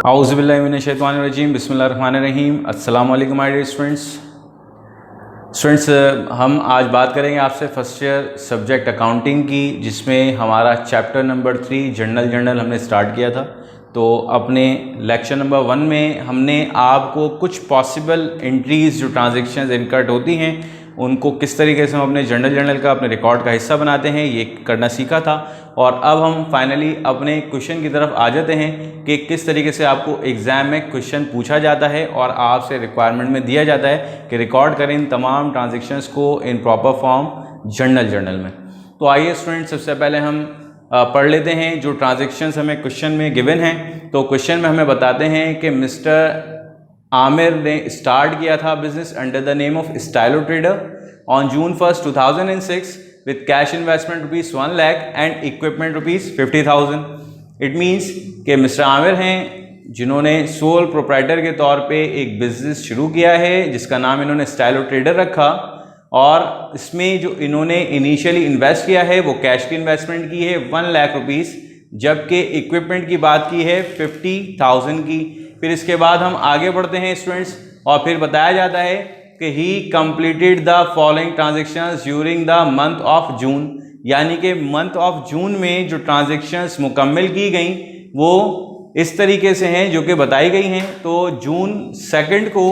औज़ुबिल्लाहिमिनश्शैतानिर्रजीम बिस्मिल्लाहिर्रहमानिर्रहीम। अस्सलाम वालेकुम माय डियर स्टूडेंट्स, हम आज बात करेंगे आपसे फर्स्ट ईयर सब्जेक्ट अकाउंटिंग की, जिसमें हमारा चैप्टर नंबर 3 जर्नल हमने स्टार्ट किया था। तो अपने लेक्चर नंबर 1 में हमने आपको कुछ पॉसिबल एंट्रीज़ जो ट्रांजैक्शंस इनकट होती हैं उनको किस तरीके से हम अपने जर्नल का अपने रिकॉर्ड का हिस्सा बनाते हैं ये करना सीखा था। और अब हम फाइनली अपने क्वेश्चन की तरफ आ जाते हैं कि किस तरीके से आपको एग्ज़ाम में क्वेश्चन पूछा जाता है और आपसे रिक्वायरमेंट में दिया जाता है कि रिकॉर्ड करें इन तमाम ट्रांजैक्शंस को इन प्रॉपर फॉर्म जर्नल में। तो आइए स्टूडेंट्स, सबसे पहले हम पढ़ लेते हैं जो ट्रांजैक्शंस हमें क्वेश्चन में गिवन हैं। तो क्वेश्चन में हमें बताते हैं कि मिस्टर आमिर ने स्टार्ट किया था business under the name of Stylo trader on June 1, 2006 with cash investment rupees 1 lakh and equipment rupees 50,000। It means कि मिस्टर आमिर हैं जिन्होंने सोल प्रोप्राइटर के तौर पे एक बिजनेस शुरू किया है जिसका नाम इन्होंने स्टाइलो ट्रेडर रखा, और इसमें जो इन्होंने इनिशियली इन्वेस्ट किया है वो कैश की इन्वेस्टमेंट की है 1 लाख रुपीज़, जबकि इक्विपमेंट की बात की है 50,000 की। फिर इसके बाद हम आगे बढ़ते हैं स्टूडेंट्स, और फिर बताया जाता है कि ही completed the following transactions during the month of June, यानी कि मंथ ऑफ जून में जो ट्रांजेक्शंस मुकम्मल की गई वो इस तरीके से हैं जो कि बताई गई हैं। तो जून 2 को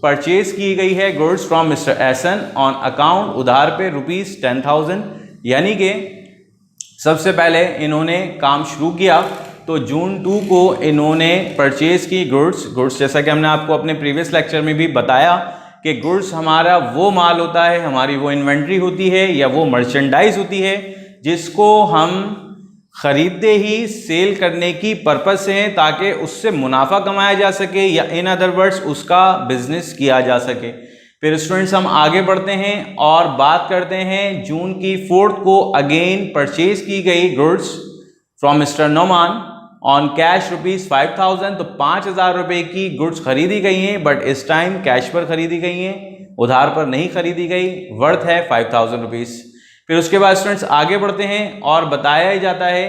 परचेज की गई है goods from mister Ehsan on account उधार पे ₹10,000, यानी कि सबसे पहले इन्होंने काम शुरू किया। तो जून 2 को इन्होंने परचेज की गुड्स, जैसा कि हमने आपको अपने प्रीवियस लेक्चर में भी बताया कि गुड्स हमारा वो माल होता है, हमारी वो इन्वेंट्री होती है या वो मर्चेंडाइज होती है जिसको हम ख़रीदते ही सेल करने की पर्पस से हैं ताकि उससे मुनाफा कमाया जा सके, या इन अदर वर्ड्स उसका बिजनेस किया जा सके। फिर स्टूडेंट्स हम आगे बढ़ते हैं और बात करते हैं जून की 4 को अगेन परचेज की गई goods from mister Noman on cash ₹5,000। तो 5,000 रुपये की गुड्स खरीदी गई हैं, बट इस टाइम कैश पर खरीदी गई हैं, उधार पर नहीं खरीदी गई, वर्थ है 5,000 रुपीज़। फिर उसके बाद स्टूडेंट्स आगे बढ़ते हैं और बताया जाता है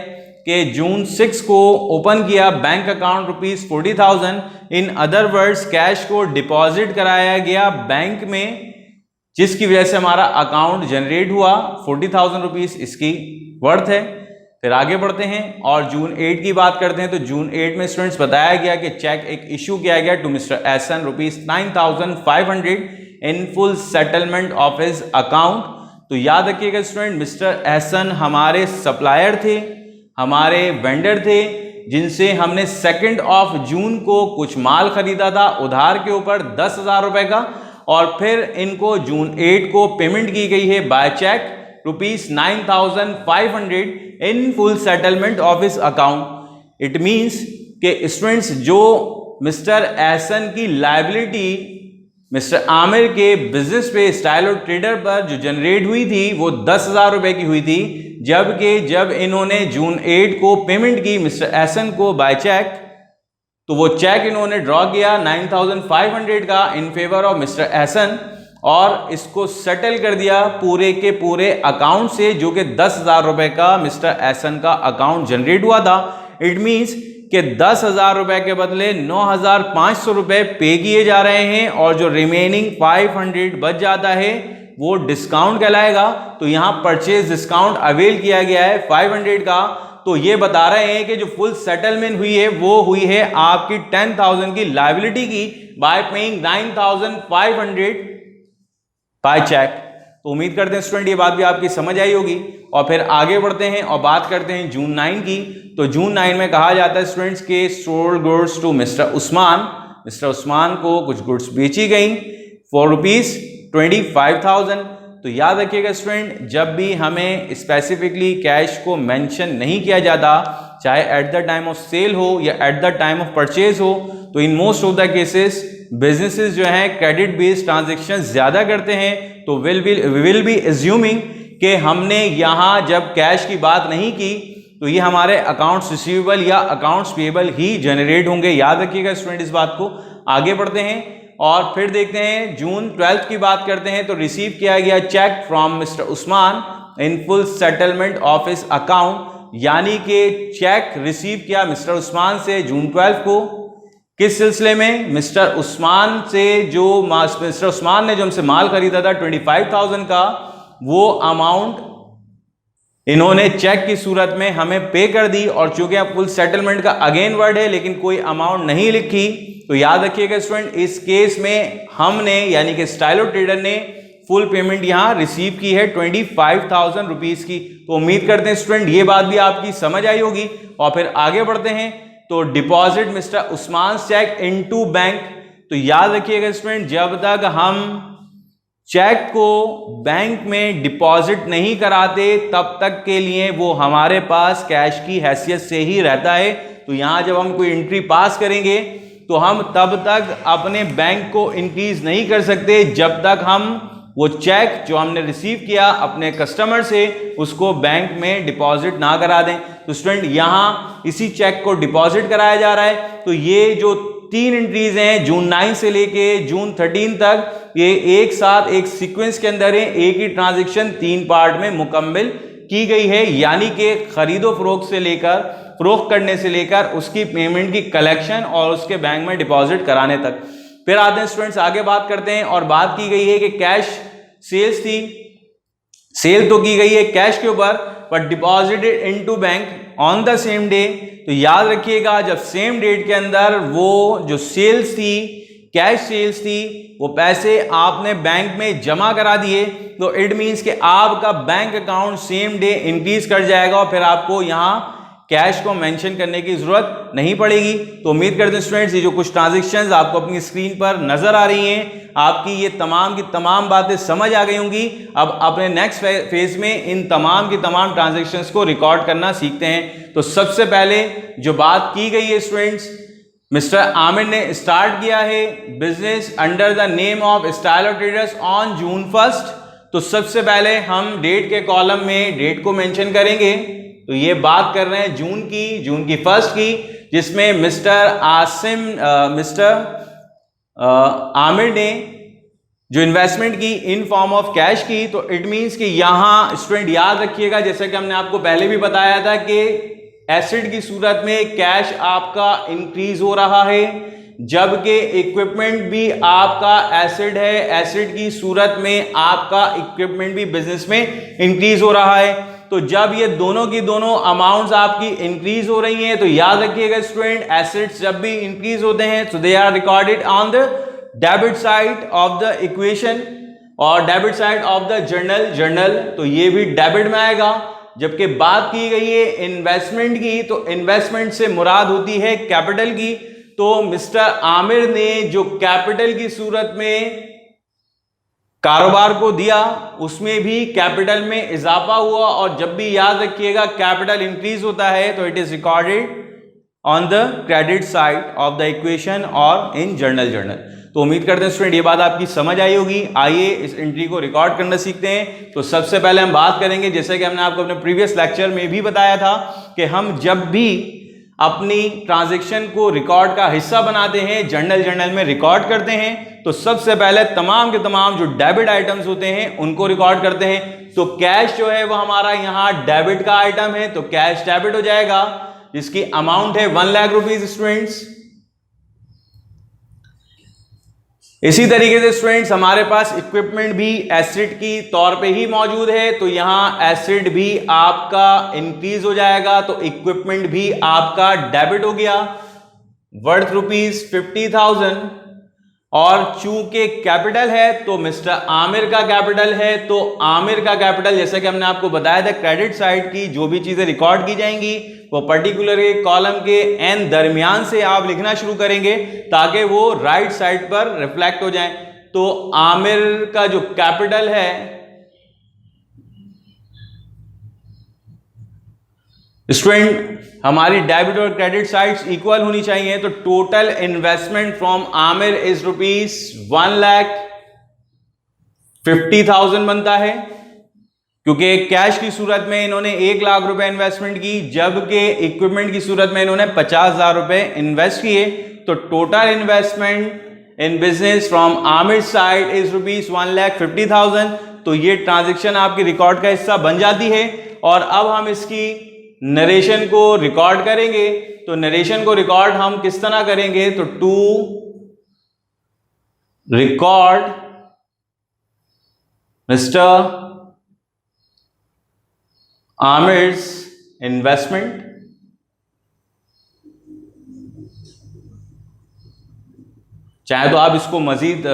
कि जून 6 को ओपन किया bank account ₹40,000, in other words cash को डिपॉजिट कराया गया बैंक में, जिसकी वजह से हमारा अकाउंट जनरेट हुआ 40,000 रुपीज़ इसकी वर्थ है। फिर आगे बढ़ते हैं और जून 8 की बात करते हैं। तो जून 8 में स्टूडेंट्स बताया गया कि चेक एक इशू किया गया to mister Ehsan ₹9,500 in full settlement of his account. तो याद रखिएगा स्टूडेंट, मिस्टर एहसन हमारे सप्लायर थे, हमारे वेंडर थे, जिनसे हमने 2 जून को कुछ माल खरीदा था उधार के ऊपर 10,000 रुपए का, और फिर इनको जून 8 को पेमेंट की गई है by cheque ₹9,500 in full settlement of his account. It means कि स्टूडेंट्स जो मिस्टर एहसन की लायबिलिटी मिस्टर आमिर के बिजनेस पे स्टाइलो ट्रेडर पर जो जनरेट हुई थी वो 10,000 रुपए की हुई थी, जबकि जब इन्होंने जून 8 को पेमेंट की मिस्टर एहसन को बाय चेक, तो वो चेक इन्होंने ड्रॉ किया 9,500 का in favour of mister Ehsan, और इसको सेटल कर दिया पूरे के पूरे अकाउंट से, जो कि 10,000 रुपए का मिस्टर एहसन का अकाउंट जनरेट हुआ था। इट मीन्स कि 10,000 रुपए के बदले 9,500 रुपए पे किए जा रहे हैं, और जो रिमेनिंग 500 बच जाता है वो डिस्काउंट कहलाएगा। तो यहाँ परचेज डिस्काउंट अवेल किया गया है 500 का। तो ये बता रहे हैं कि जो फुल सेटलमेंट हुई है वो हुई है आपकी 10,000 की लायबिलिटी की बाय पेइंग 9,500 बाय चेक। तो उम्मीद करते हैं स्टूडेंट ये बात भी आपकी समझ आई होगी। और फिर आगे बढ़ते हैं और बात करते हैं जून 9 की। तो जून 9 में कहा जाता है स्टूडेंट्स के sold goods to mister Usman को कुछ गुड्स बेची गई फॉर ₹25,000। तो याद रखिएगा स्टूडेंट, जब भी हमें स्पेसिफिकली कैश को मेंशन नहीं किया जाता, चाहे at the time of sale हो या at the time of purchase हो, तो in most of the cases businesses जो हैं क्रेडिट बेस्ड ट्रांजेक्शन ज़्यादा करते हैं। तो विल बी एज्यूमिंग कि हमने यहाँ जब कैश की बात नहीं की तो ये हमारे अकाउंट्स रिसीवेबल या अकाउंट्स पेएबल ही जनरेट होंगे। याद रखिएगा स्टूडेंट इस बात को। आगे बढ़ते हैं और फिर देखते हैं जून 12 की बात करते हैं। तो रिसीव किया गया cheque from mister Usman in full settlement of his account, यानी कि चेक रिसीव किया मिस्टर उस्मान से जून 12 को किस सिलसिले में? मिस्टर उस्मान ने जो हमसे माल खरीदा था 25,000 का, वो अमाउंट इन्होंने चेक की सूरत में हमें पे कर दी, और चूंकि अब फुल सेटलमेंट का अगेन वर्ड है लेकिन कोई अमाउंट नहीं लिखी, तो याद रखिएगा स्टूडेंट, इस केस में हमने यानी कि स्टाइलो ट्रेडर ने फुल पेमेंट यहां रिसीव की है 25,000 रुपीज की। तो उम्मीद करते हैं स्टूडेंट ये बात भी आपकी समझ आई होगी। और फिर आगे बढ़ते हैं, तो deposit mister Usman cheque into bank. तो याद रखिएगा स्टूडेंट, जब तक हम चेक को बैंक में डिपॉजिट नहीं कराते तब तक के लिए वो हमारे पास कैश की हैसियत से ही रहता है। तो यहां जब हम कोई एंट्री पास करेंगे तो हम तब तक अपने बैंक को इंक्रीज नहीं कर सकते जब तक हम वो चेक जो हमने रिसीव किया अपने कस्टमर से उसको बैंक में डिपॉजिट ना करा दें। तो स्टूडेंट यहां इसी चेक को डिपॉजिट कराया जा रहा है। तो ये जो 3 एंट्रीज हैं जून 9 से लेके जून 13 तक, ये एक साथ एक सीक्वेंस के अंदर है, एक ही ट्रांजैक्शन 3 पार्ट में मुकम्मल की गई है, यानी कि खरीदो फरोख्त करने से लेकर उसकी पेमेंट की कलेक्शन और उसके बैंक में डिपॉजिट कराने तक। फिर आते हैं स्टूडेंट्स, आगे बात करते हैं, और बात की गई है कि कैश सेल्स थी, सेल तो की गई है कैश के ऊपर, but deposited into bank on the same day. तो याद रखिएगा, जब सेम डेट के अंदर वो जो सेल्स थी, कैश सेल्स थी, वो पैसे आपने बैंक में जमा करा दिए, तो इट मींस कि आपका bank account same day increase कर जाएगा और फिर आपको यहां कैश को मेंशन करने की जरूरत नहीं पड़ेगी। तो उम्मीद करते हैं स्टूडेंट्स ये जो कुछ ट्रांजैक्शंस आपको अपनी स्क्रीन पर नजर आ रही हैं, आपकी ये तमाम की तमाम बातें समझ आ गई होंगी। अब अपने नेक्स्ट फेज में इन तमाम की तमाम ट्रांजैक्शंस को रिकॉर्ड करना सीखते हैं। तो सबसे पहले जो बात की गई है स्टूडेंट्स, मिस्टर आमिर ने स्टार्ट किया है business under the name of Stylo traders on June 1। तो सबसे पहले हम डेट के कॉलम में डेट को मेंशन करेंगे। तो ये बात कर रहे हैं जून की 1 की, जिसमें मिस्टर आमिर ने जो इन्वेस्टमेंट की इन फॉर्म ऑफ कैश की। तो इट मींस कि यहां स्टूडेंट याद रखिएगा, जैसे कि हमने आपको पहले भी बताया था कि एसिड की सूरत में कैश आपका इंक्रीज हो रहा है, जबकि इक्विपमेंट भी आपका एसिड है, एसिड की सूरत में आपका इक्विपमेंट भी बिजनेस में इंक्रीज हो रहा है। तो जब ये दोनों की दोनों अमाउंट्स आपकी इंक्रीज हो रही हैं, तो याद रखिएगा स्टूडेंट, एसेट्स जब भी इंक्रीज होते हैं तो they are recorded on the debit side of the equation और debit side of the journal. तो ये भी डेबिट में आएगा। जबकि बात की गई है इन्वेस्टमेंट की, तो इन्वेस्टमेंट से मुराद होती है कैपिटल की। तो मिस्टर आमिर ने जो कैपिटल की सूरत में कारोबार को दिया, उसमें भी कैपिटल में इजाफा हुआ, और जब भी याद रखिएगा कैपिटल इंक्रीज होता है तो it is recorded on the credit side of the equation और इन जर्नल। तो उम्मीद करते हैं स्टूडेंट ये बात आपकी समझ आई होगी। आइए इस एंट्री को रिकॉर्ड करना सीखते हैं। तो सबसे पहले हम बात करेंगे, जैसे कि हमने आपको अपने प्रीवियस लेक्चर में भी बताया था कि हम जब भी अपनी ट्रांजैक्शन को रिकॉर्ड का हिस्सा बनाते हैं, जर्नल में रिकॉर्ड करते हैं, तो सबसे पहले तमाम के तमाम जो डेबिट आइटम्स होते हैं उनको रिकॉर्ड करते हैं। तो कैश जो है वो हमारा यहाँ डेबिट का आइटम है, तो कैश डेबिट हो जाएगा, जिसकी अमाउंट है 1 लाख रुपीज स्टूडेंट्स। इसी तरीके से स्टूडेंट्स हमारे पास इक्विपमेंट भी एसिड की तौर पे ही मौजूद है, तो यहां एसिड भी आपका इंक्रीज हो जाएगा, तो इक्विपमेंट भी आपका डेबिट हो गया वर्थ रुपीज 50,000। और चूंकि कैपिटल है तो मिस्टर आमिर का कैपिटल है, तो आमिर का कैपिटल जैसे कि हमने आपको बताया था, क्रेडिट साइड की जो भी चीजें रिकॉर्ड की जाएंगी वो पर्टिकुलर कॉलम के एन दरमियान से आप लिखना शुरू करेंगे ताकि वो राइट साइड पर रिफ्लेक्ट हो जाए। तो आमिर का जो कैपिटल है स्टूडेंट, हमारी डेबिट और क्रेडिट साइड्स इक्वल होनी चाहिए। तो total investment from Aamir is rupees 1,50,000 बनता है, क्योंकि कैश की सूरत में इन्होंने 1 लाख रुपए इन्वेस्टमेंट की, जबकि इक्विपमेंट की सूरत में इन्होंने 50,000 रुपए इन्वेस्ट किए। तो total investment in business from Aamir side is rupees 1,50,000। तो ये ट्रांजेक्शन आपके रिकॉर्ड का हिस्सा बन जाती है। और अब हम इसकी नरेशन को रिकॉर्ड करेंगे। तो नरेशन को रिकॉर्ड हम किस तरह करेंगे, तो to record mister Aamir's investment चाहे तो आप इसको मजीद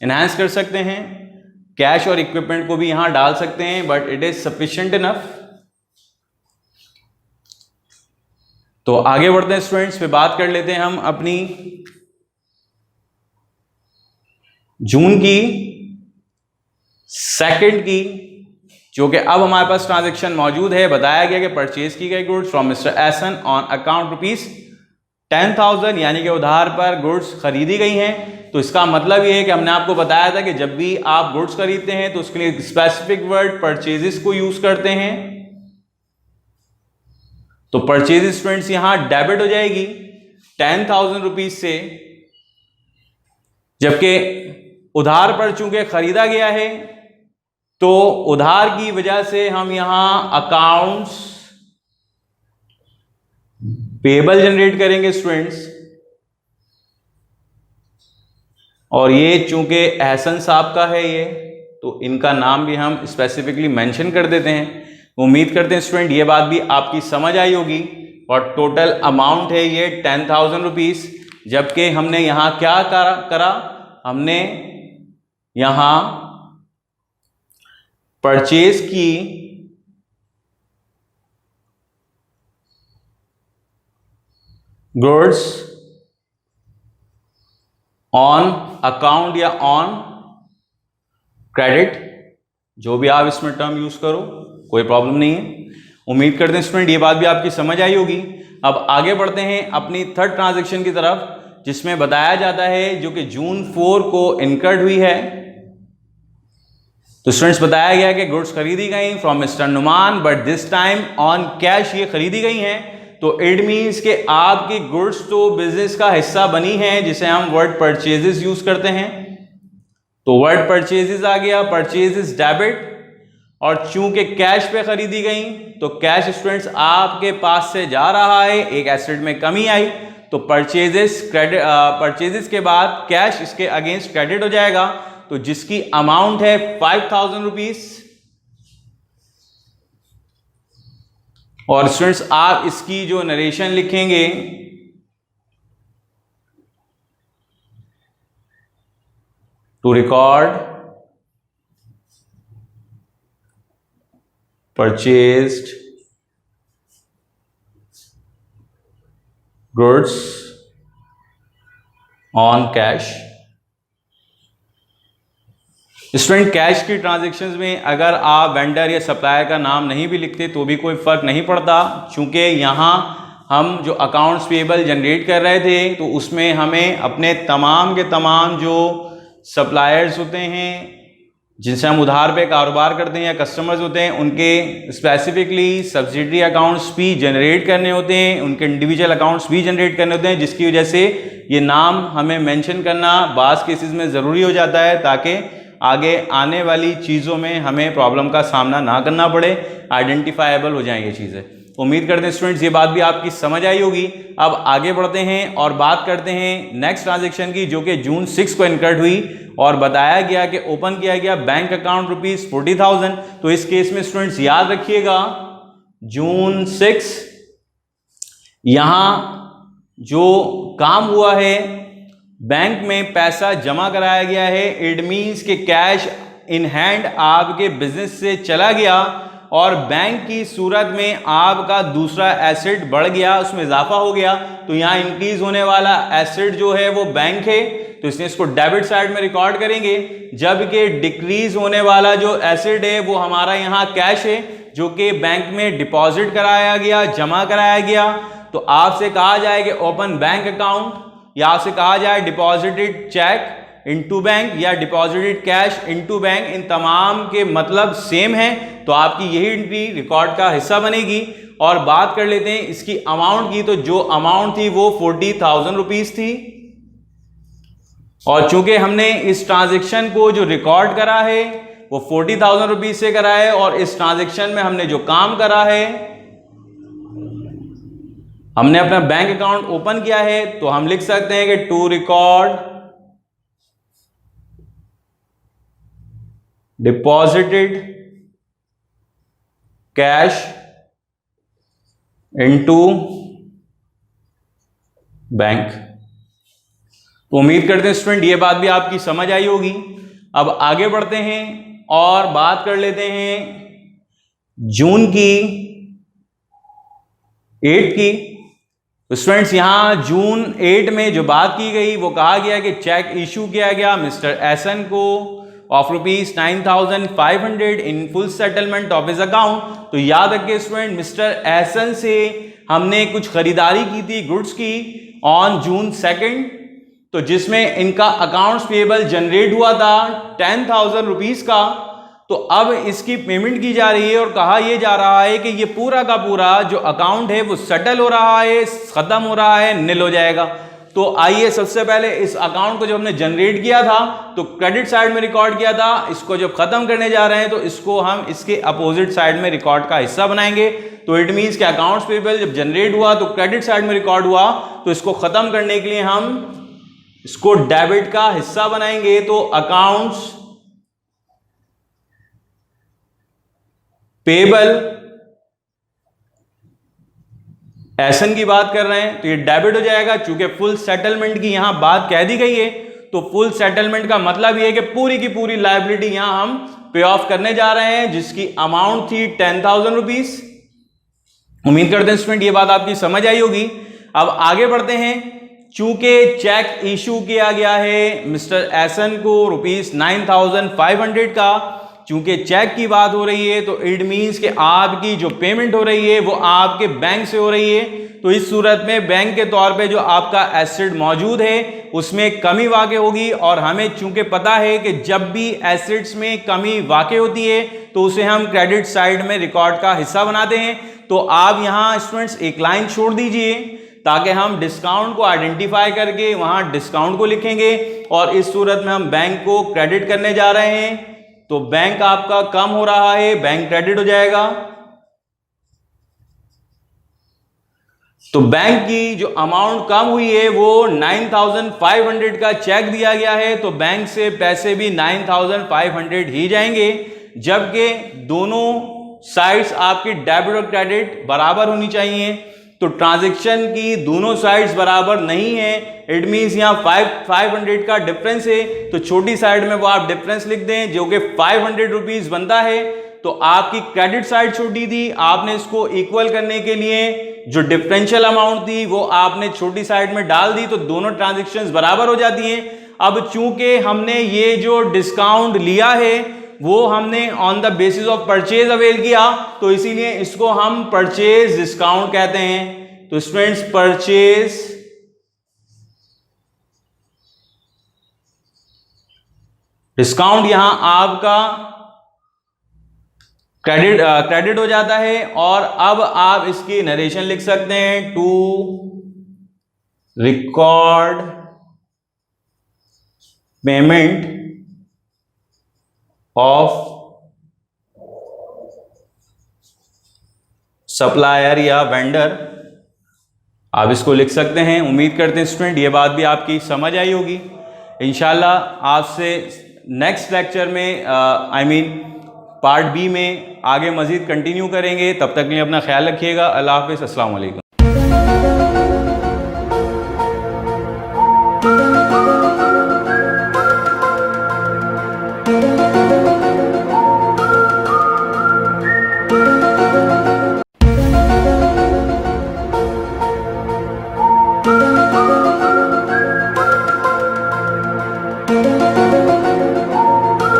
इनहांस कर सकते हैं, कैश और इक्विपमेंट को भी यहां डाल सकते हैं, but it is sufficient enough. तो आगे बढ़ते हैं स्टूडेंट्स, पे बात कर लेते हैं हम अपनी जून की सेकंड की, जो कि अब हमारे पास ट्रांजैक्शन मौजूद है। बताया गया कि परचेज की गई goods from mister essence on account ₹10,000, यानी कि उधार पर गुड्स खरीदी गई हैं। तो इसका मतलब ये है कि हमने आपको बताया था कि जब भी आप गुड्स खरीदते हैं तो उसके लिए स्पेसिफिक वर्ड परचेजेस को यूज करते हैं। तो परचेजेस स्टूडेंट्स यहां डेबिट हो जाएगी 10,000 रुपीज से, जबकि उधार पर चूंकि खरीदा गया है तो उधार की वजह से हम यहां अकाउंट्स पेबल जनरेट करेंगे स्टूडेंट्स। और ये चूंकि एहसन साहब का है ये, तो इनका नाम भी हम स्पेसिफिकली मेंशन कर देते हैं। उम्मीद करते हैं स्टूडेंट ये बात भी आपकी समझ आई होगी। और टोटल अमाउंट है ये 10,000 रुपीज, जबकि हमने यहां क्या करा, हमने यहां परचेज की गुड्स ऑन अकाउंट या ऑन क्रेडिट, जो भी आप इसमें टर्म यूज करो, कोई प्रॉब्लम नहीं है। उम्मीद करते हैं स्टूडेंट ये बात भी आपकी समझ आई होगी। अब आगे बढ़ते हैं अपनी थर्ड ट्रांजैक्शन की तरफ, जिसमें बताया जाता है जो कि जून 4 को इनकर्ड हुई है। तो स्टूडेंट्स बताया गया कि गुड्स खरीदी गई from mister Numan, but this time on cash ये खरीदी गई हैं। तो इट मीन्स कि आपकी गुड्स तो बिजनेस का हिस्सा बनी है, जिसे हम वर्ड परचेजेस यूज करते हैं। तो वर्ड परचेजेस आ गया, परचेजेस डेबिट, और चूंकि कैश पे खरीदी गई तो कैश स्टूडेंट्स आपके पास से जा रहा है, एक एसेट में कमी आई, तो परचेजेस क्रेडिट, परचेजेस के बाद कैश इसके अगेंस्ट क्रेडिट हो जाएगा। तो जिसकी अमाउंट है 5,000 रुपीज। और स्टूडेंट्स आप इसकी जो नरेशन लिखेंगे, to record purchased goods on cash. Student cash की ट्रांजैक्शंस में अगर आप वेंडर या सप्लायर का नाम नहीं भी लिखते तो भी कोई फर्क नहीं पड़ता, चूंकि यहाँ हम जो अकाउंट्स पेबल जनरेट कर रहे थे तो उसमें हमें अपने तमाम के तमाम जो सप्लायर्स होते हैं जिनसे हम उधार पे कारोबार करते हैं या कस्टमर्स होते हैं, उनके स्पेसिफिकली सब्सिडरी अकाउंट्स भी जनरेट करने होते हैं, उनके इंडिविजुअल अकाउंट्स भी जनरेट करने होते हैं, जिसकी वजह से ये नाम हमें मेंशन करना बाज़ केसेस में ज़रूरी हो जाता है, ताकि आगे आने वाली चीज़ों में हमें प्रॉब्लम का सामना ना करना पड़े, आइडेंटिफाइबल हो जाएं ये चीज़ें। उम्मीद करते हैं स्टूडेंट्स ये बात भी आपकी समझ आई होगी। अब आगे बढ़ते हैं और बात करते हैं नेक्स्ट ट्रांजैक्शन की, जो कि जून 6 को इनकर्ड हुई और बताया गया कि ओपन किया गया बैंक अकाउंट ₹40,000। तो इस केस में स्टूडेंट्स याद रखिएगा जून 6 यहां जो काम हुआ है, बैंक में पैसा जमा कराया गया है। इट मीन्स कि कैश इन हैंड आपके बिजनेस से चला गया और बैंक की सूरत में आपका दूसरा एसेट बढ़ गया, उसमें इजाफा हो गया। तो यहाँ इंक्रीज होने वाला एसेट जो है वो बैंक है, तो इसलिए इसको डेबिट साइड में रिकॉर्ड करेंगे। जबकि डिक्रीज होने वाला जो एसेट है वो हमारा यहाँ कैश है, जो कि बैंक में डिपॉजिट कराया गया, जमा कराया गया। तो आपसे कहा जाए कि ओपन बैंक अकाउंट, या आपसे कहा जाए डिपॉजिटेड चेक इनटू बैंक या डिपॉजिटेड कैश इनटू बैंक, इन तमाम के मतलब सेम है। तो आपकी यही एंट्री रिकॉर्ड का हिस्सा बनेगी। और बात कर लेते हैं इसकी अमाउंट की, तो जो अमाउंट थी वो 40,000 रुपीज थी। और चूंकि हमने इस ट्रांजेक्शन को जो रिकॉर्ड करा है वो 40,000 रुपीज से करा है, और इस ट्रांजेक्शन में हमने जो काम करा है हमने अपना बैंक अकाउंट ओपन किया है तो हम लिख सकते हैं कि to record deposited cash into bank. तो उम्मीद करते हैं स्टूडेंट ये बात भी आपकी समझ आई होगी। अब आगे बढ़ते हैं और बात कर लेते हैं जून की 8 की। तो स्टूडेंट्स यहां जून 8 में जो बात की गई वो कहा गया कि चेक इशू किया गया मिस्टर एसन को of ₹9,500 in full settlement of his account. तो याद रखिए स्टूडेंट, मिस्टर एसन से हमने कुछ खरीदारी की थी गुड्स की ऑन जून 2, तो जिसमें इनका अकाउंट्स पेबल जनरेट हुआ था 10,000 रुपीज का। तो अब इसकी पेमेंट की जा रही है और कहा यह जा रहा है कि ये पूरा का पूरा जो अकाउंट है वो सेटल हो रहा है, खत्म हो रहा है, निल हो जाएगा। तो आइए सबसे पहले इस अकाउंट को जो हमने जनरेट किया था तो क्रेडिट साइड में रिकॉर्ड किया था, इसको जब खत्म करने जा रहे हैं तो इसको हम इसके अपोजिट साइड में रिकॉर्ड का हिस्सा बनाएंगे। तो इट मींस कि अकाउंट्स पेबल जब जनरेट हुआ तो क्रेडिट साइड में रिकॉर्ड हुआ, तो इसको खत्म करने के लिए हम इसको डेबिट का हिस्सा बनाएंगे। तो अकाउंट्स पेबल एसन की बात कर रहे हैं तो ये डेबिट हो जाएगा, चूंकि फुल सेटलमेंट की यहां बात कह दी गई है। तो फुल सेटलमेंट का मतलब ये है कि पूरी की पूरी लायबिलिटी यहां हम पे ऑफ करने जा रहे हैं, जिसकी अमाउंट थी 10,000 रुपीज। उम्मीद करते हैं स्टूडेंट ये बात आपकी समझ आई होगी। अब आगे बढ़ते हैं। चूंकि चेक इशू किया गया है मिस्टर एसन को ₹9,500 का, चूंकि चेक की बात हो रही है तो इट मींस कि आपकी जो पेमेंट हो रही है वो आपके बैंक से हो रही है। तो इस सूरत में बैंक के तौर पे जो आपका एसेट मौजूद है उसमें कमी वाक़ई होगी, और हमें चूंकि पता है कि जब भी एसेट्स में कमी वाक़ई होती है तो उसे हम क्रेडिट साइड में रिकॉर्ड का हिस्सा बनाते हैं। तो आप यहाँ स्टूडेंट्स एक लाइन छोड़ दीजिए ताकि हम डिस्काउंट को आइडेंटिफाई करके वहां डिस्काउंट को लिखेंगे, और इस सूरत में हम बैंक को क्रेडिट करने जा रहे हैं। तो बैंक आपका कम हो रहा है, बैंक क्रेडिट हो जाएगा। तो बैंक की जो अमाउंट कम हुई है वो 9,500 का चेक दिया गया है, तो बैंक से पैसे भी 9,500 ही जाएंगे, जबकि दोनों साइड्स आपकी डेबिट और क्रेडिट बराबर होनी चाहिए। तो ट्रांजैक्शन की दोनों साइड्स बराबर नहीं है, इट मींस यहाँ 500 का डिफरेंस है। तो छोटी साइड में वो आप डिफरेंस लिख दें जो कि 500 रुपीज बनता है। तो आपकी क्रेडिट साइड छोटी थी, आपने इसको इक्वल करने के लिए जो डिफरेंशियल अमाउंट थी वो आपने छोटी साइड में डाल दी, तो दोनों ट्रांजैक्शंस बराबर हो जाती हैं। अब चूंकि हमने ये जो डिस्काउंट लिया है वो हमने on the basis of purchase avail किया, तो इसीलिए इसको हम परचेज डिस्काउंट कहते हैं। तो स्टूडेंट्स परचेज डिस्काउंट यहां आपका क्रेडिट हो जाता है, और अब आप इसकी नरेशन लिख सकते हैं to record payment of supplier या वेंडर, आप इसको लिख सकते हैं। उम्मीद करते हैं स्टूडेंट ये बात भी आपकी समझ आई होगी। इंशाल्लाह आपसे नेक्स्ट लेक्चर में पार्ट बी में आगे मजीद कंटिन्यू करेंगे। तब तक के लिए अपना ख्याल रखिएगा। अल्लाह हाफिज़, अस्सलाम वालेकुम। Thank you.